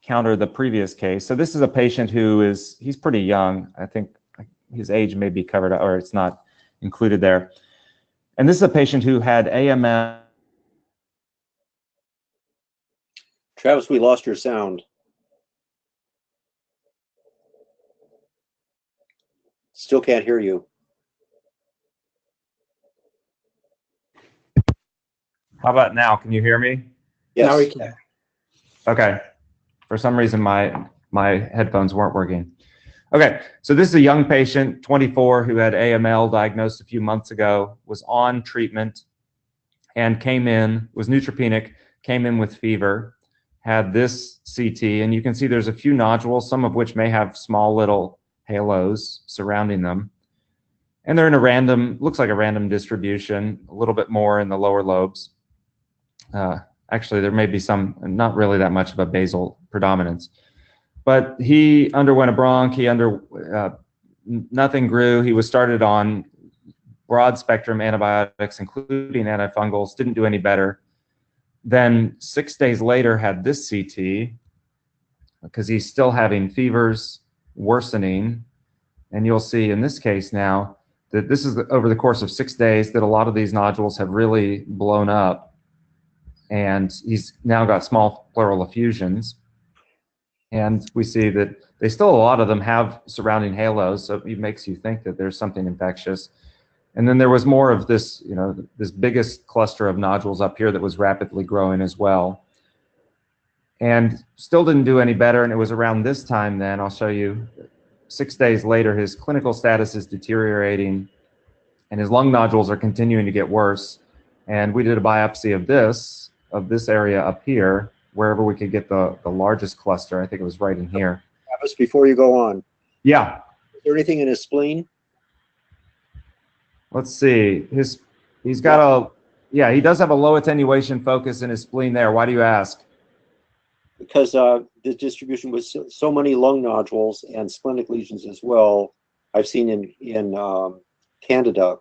counter the previous case. So this is a patient who he's pretty young. I think his age may be covered, or it's not included there. And this is a patient who had AML. Travis, we lost your sound. Still can't hear you. How about now? Can you hear me? Yes. Now we can. Okay. For some reason, my headphones weren't working. Okay, so this is a young patient, 24, who had AML diagnosed a few months ago, was on treatment, and came in, was neutropenic, came in with fever, had this CT, and you can see there's a few nodules, some of which may have small little halos surrounding them. And they're in a random, looks like a random distribution, a little bit more in the lower lobes. Actually, there may be some, not really that much of a basal predominance. But he underwent a bronch, nothing grew. He was started on broad spectrum antibiotics, including antifungals, didn't do any better. Then 6 days later had this CT, because he's still having fevers, worsening. And you'll see in this case now that this is over the course of 6 days that a lot of these nodules have really blown up. And he's now got small pleural effusions. And we see that they still, a lot of them have surrounding halos, so it makes you think that there's something infectious. And then there was more of this, you know, this biggest cluster of nodules up here that was rapidly growing as well. And still didn't do any better. And it was around this time then, I'll show you, 6 days later, his clinical status is deteriorating and his lung nodules are continuing to get worse. And we did a biopsy of this area up here, wherever we could get the largest cluster. I think it was right in here. Travis, before you go on, Yeah. is there anything in his spleen? Let's see. He's got he does have a low attenuation focus in his spleen there. Why do you ask? Because the distribution was so many lung nodules and splenic lesions as well. I've seen in Candida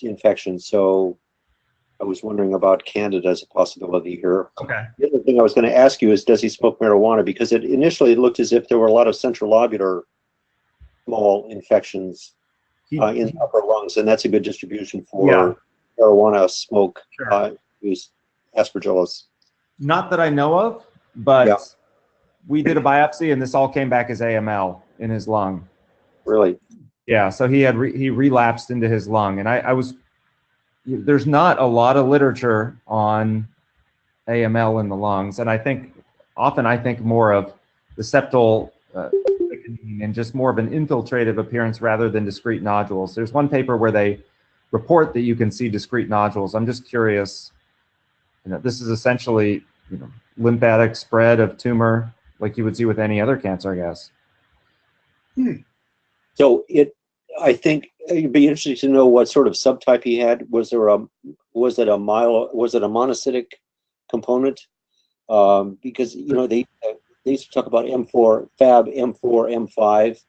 infection. So I was wondering about Candida as a possibility here. Okay. The other thing I was going to ask you is, does he smoke marijuana? Because initially it looked as if there were a lot of central lobular small infections. in the upper lungs, and that's a good distribution for Yeah. marijuana smoke. Sure. Use aspergillus. Not that I know of, but Yeah. we did a biopsy, and this all came back as AML in his lung. Really? Yeah, so he relapsed into his lung, and there's not a lot of literature on AML in the lungs, and I think more of the septal thickening and just more of an infiltrative appearance rather than discrete nodules. There's one paper where they report that you can see discrete nodules. I'm just curious, this is essentially, lymphatic spread of tumor like you would see with any other cancer, I guess. So I think it'd be interesting to know what sort of subtype he had. Was it a monocytic component? Because they used to talk about M4, Fab, M4, M5,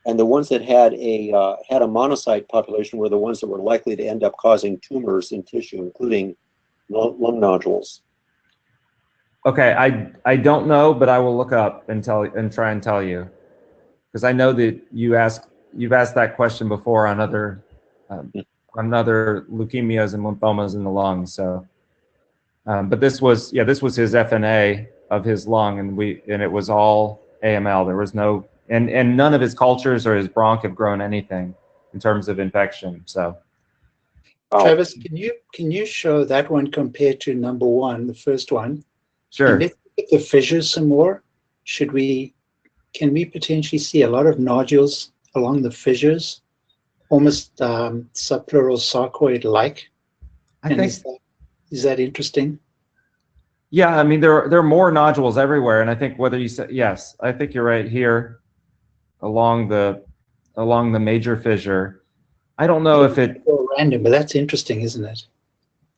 and the ones that had a monocyte population were the ones that were likely to end up causing tumors in tissue, including lung nodules. Okay, I don't know, but I will look up and try and tell you, because I know that you've asked that question before on other leukemias and lymphomas in the lung. So, but this was his FNA of his lung, and it was all AML. There was no, and none of his cultures or his bronch have grown anything in terms of infection. So, Travis, can you show that one compared to number one, the first one? Sure. And let's look at the fissures some more. Can we potentially see a lot of nodules along the fissures, almost subpleural sarcoid-like? I think, is that interesting? Yeah, I mean there are more nodules everywhere, and I think whether you say yes, I think you're right here along the major fissure. I don't know if it random, but that's interesting, isn't it?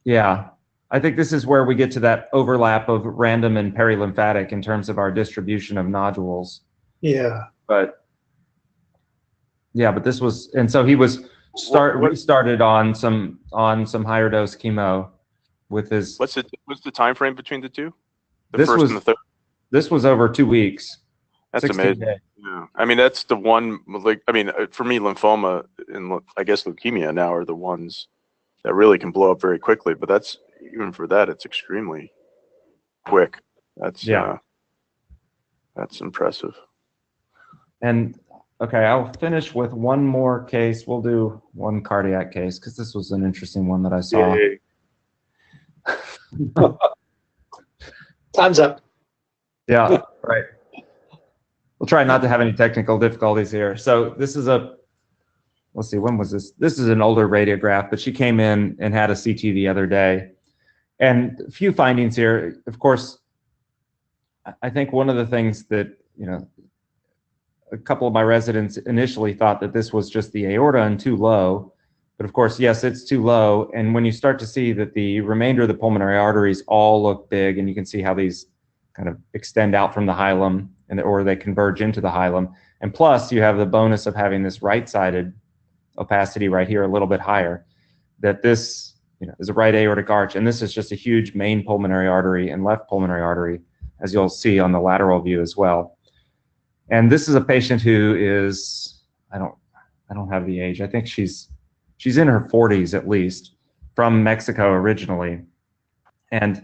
Yeah, I think this is where we get to that overlap of random and perilymphatic in terms of our distribution of nodules. Yeah. But this was, and so he was restarted on some higher dose chemo with his. What's the time frame between the two? The first and the third. This was over 2 weeks. That's amazing. Days. Yeah, I mean that's the one. Like, I mean, for me, lymphoma and I guess leukemia now are the ones that really can blow up very quickly. But that's even for that, it's extremely quick. That's that's impressive. And okay, I'll finish with one more case. We'll do one cardiac case because this was an interesting one that I saw. Time's up. Yeah, right. We'll try not to have any technical difficulties here. So this is let's see, when was this? This is an older radiograph, but she came in and had a CT the other day. And a few findings here. Of course, I think one of the things that, a couple of my residents initially thought that this was just the aorta and too low. But of course, yes, it's too low. And when you start to see that the remainder of the pulmonary arteries all look big, and you can see how these kind of extend out from the hilum or they converge into the hilum. And plus, you have the bonus of having this right-sided opacity right here a little bit higher, that this is a right aortic arch. And this is just a huge main pulmonary artery and left pulmonary artery, as you'll see on the lateral view as well. And this is a patient who is, I don't have the age. I think she's in her 40s at least, from Mexico originally. And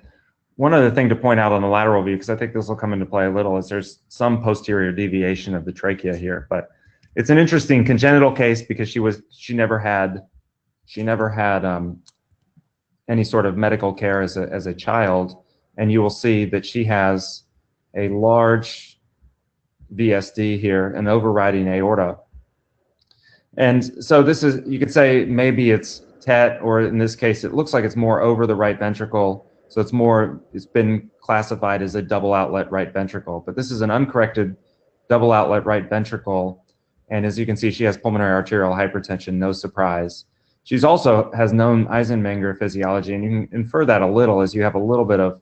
one other thing to point out on the lateral view, because I think this will come into play a little, is there's some posterior deviation of the trachea here. But it's an interesting congenital case because she never had any sort of medical care as a child, and you will see that she has a large VSD here, an overriding aorta. And so this is, you could say maybe it's TET, or in this case, it looks like it's more over the right ventricle. So it's been classified as a double outlet right ventricle, but this is an uncorrected double outlet right ventricle. And as you can see, she has pulmonary arterial hypertension, no surprise. She's also has known Eisenmenger physiology, and you can infer that a little as you have a little bit of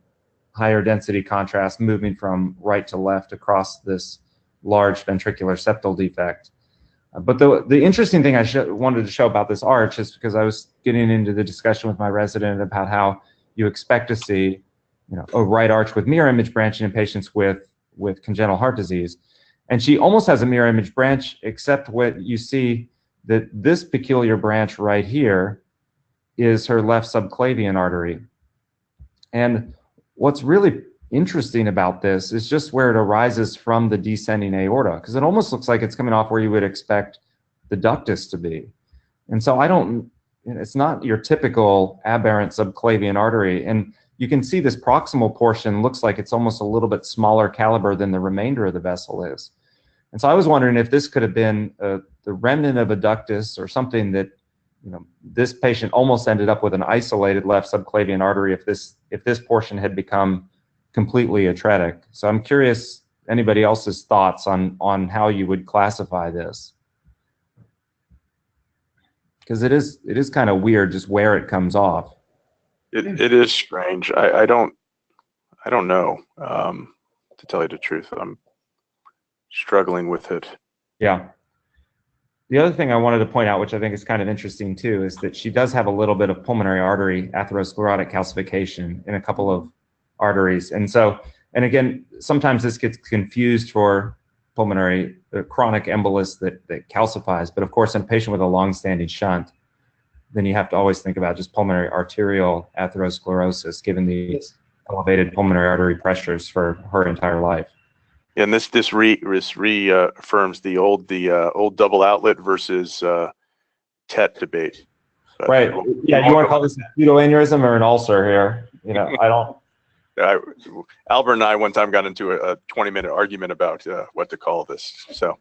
higher density contrast moving from right to left across this large ventricular septal defect. But the interesting thing I wanted to show about this arch is because I was getting into the discussion with my resident about how you expect to see, a right arch with mirror image branching in patients with congenital heart disease. And she almost has a mirror image branch, except what you see that this peculiar branch right here is her left subclavian artery. And what's really interesting about this is just where it arises from the descending aorta, because it almost looks like it's coming off where you would expect the ductus to be. And so it's not your typical aberrant subclavian artery. And you can see this proximal portion looks like it's almost a little bit smaller caliber than the remainder of the vessel is. And so I was wondering if this could have been the remnant of a ductus or something that, you know, this patient almost ended up with an isolated left subclavian artery if this portion had become completely atretic. So I'm curious anybody else's thoughts on how you would classify this. Because it is kind of weird just where it comes off. It is strange. I don't know, to tell you the truth. I'm struggling with it. Yeah. The other thing I wanted to point out, which I think is kind of interesting too, is that she does have a little bit of pulmonary artery atherosclerotic calcification in a couple of arteries. And so, and again, sometimes this gets confused for pulmonary chronic embolus that calcifies. But of course, in a patient with a long-standing shunt, then you have to always think about just pulmonary arterial atherosclerosis, given the elevated pulmonary artery pressures for her entire life. And this reaffirms the old double outlet versus TET debate. But right. Yeah. You want to call this a pseudoaneurysm or an ulcer here? You know, I don't. Albert and I one time got into a 20-minute argument about what to call this. So,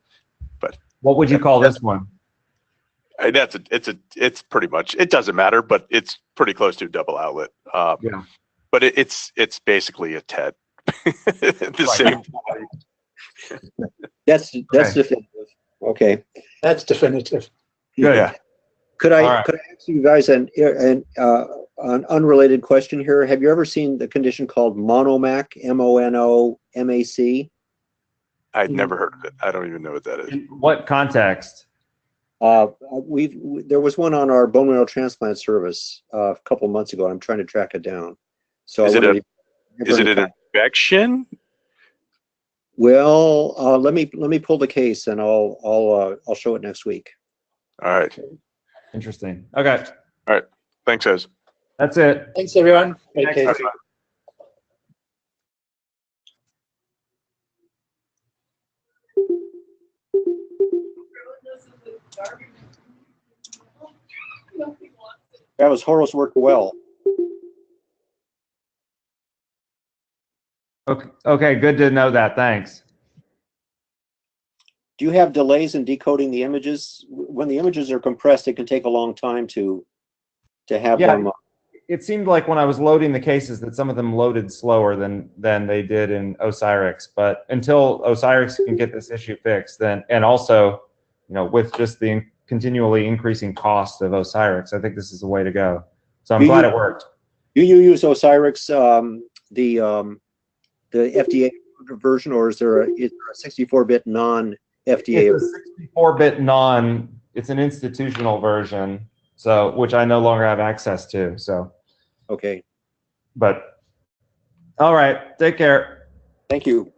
but what would you call this one? It's pretty much, it doesn't matter, but it's pretty close to a double outlet. Yeah. But it's basically a TET. The same. That's definitive. Okay. That's definitive. Good. Yeah. Could I ask you guys an unrelated question here? Have you ever seen the condition called monomac? MONOMAC? I'd never heard of it. I don't even know what that is. In what context? There was one on our bone marrow transplant service a couple of months ago. I'm trying to track it down. So is it an infection? Well, let me pull the case and I'll show it next week. All right. Interesting. Okay. All right. Thanks, guys. That's it. Thanks, everyone. Great case. Bye. That was Horace worked well. Okay, good to know that. Thanks. Do you have delays in decoding the images? When the images are compressed, it can take a long time to have them. It seemed like when I was loading the cases that some of them loaded slower than they did in Osirix. But until Osirix can get this issue fixed, then, and also, you know, with just the continually increasing cost of Osirix, I think this is the way to go. So I'm glad it worked. Do you use Osirix, the FDA version, or is there a 64-bit non-FDA? It's a 64-bit non. It's an institutional version, so which I no longer have access to. So, okay. But all right, take care. Thank you.